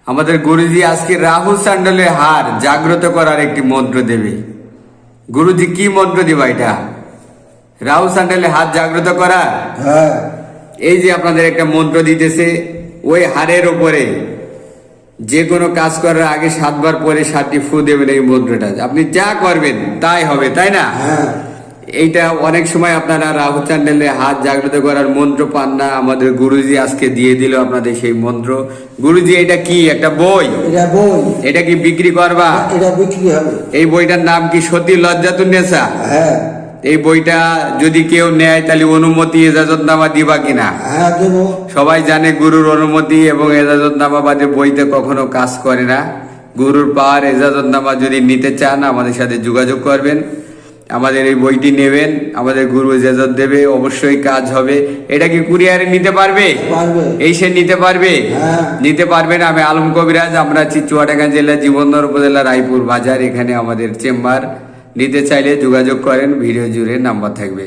আমাদের গুরুজি আজকে রাহু চান্ডালের হার জাগ্রত করার একটি মন্ত্র দেবে। গুরুজি কি মন্ত্র দিবা এটা? রাহু চান্ডালের হাত জাগ্রত করা। হ্যাঁ, এই যে আপনাদের একটা মন্ত্র দিতেছে, ওই হারের ওপরে যে কোনো কাজ করার আগে 7 বার পরে 7টি ফু দেবেন এই মন্ত্রটা। আপনি যা করবেন তাই হবে, তাই না? হ্যাঁ। এইটা অনেক সময় আপনারা রাহু চান্ডালে হাত জাগ্রত করার মন্ত্র পান না, আমাদের গুরুজি আজকে দিয়ে দিল আপনাদের সেই মন্ত্র। গুরুজি এটা কি একটা বই? এটা বই, এটা কি বিক্রি করবা? এটা বিক্রি হবে। এই বইটার নাম কি সতী লজ্জাতুন্নেসা? হ্যাঁ, এই বইটা যদি কেউ নেয় তাহলে অনুমতি এজাজতনামা দিবা কিনা? হ্যাঁ দেবো। সবাই জানে গুরুর অনুমতি এবং এজাজতনামা বাদে বইতে কখনো কাজ করে না। গুরুর পাওয়ার এজাজতনামা যদি নিতে চান আমাদের সাথে যোগাযোগ করবেন, আমাদের এই বইটি নেবেন, আমাদের গুরু এজাজত দেবে, অবশ্যই কাজ হবে। এটা কি কুরিয়ারে নিতে পারবে? পারবে। এই সে নিতে পারবে? হ্যাঁ। নিতে পারবেন। আমি আলম কবিরাজ, আমরা আছি চুয়াডাঙ্গা জেলা জীবননগর উপজেলা রায়পুর বাজার, এখানে আমাদের চেম্বার। নিতে চাইলে যোগাযোগ করেন, ভিডিও জুড়ে নাম্বার থাকবে।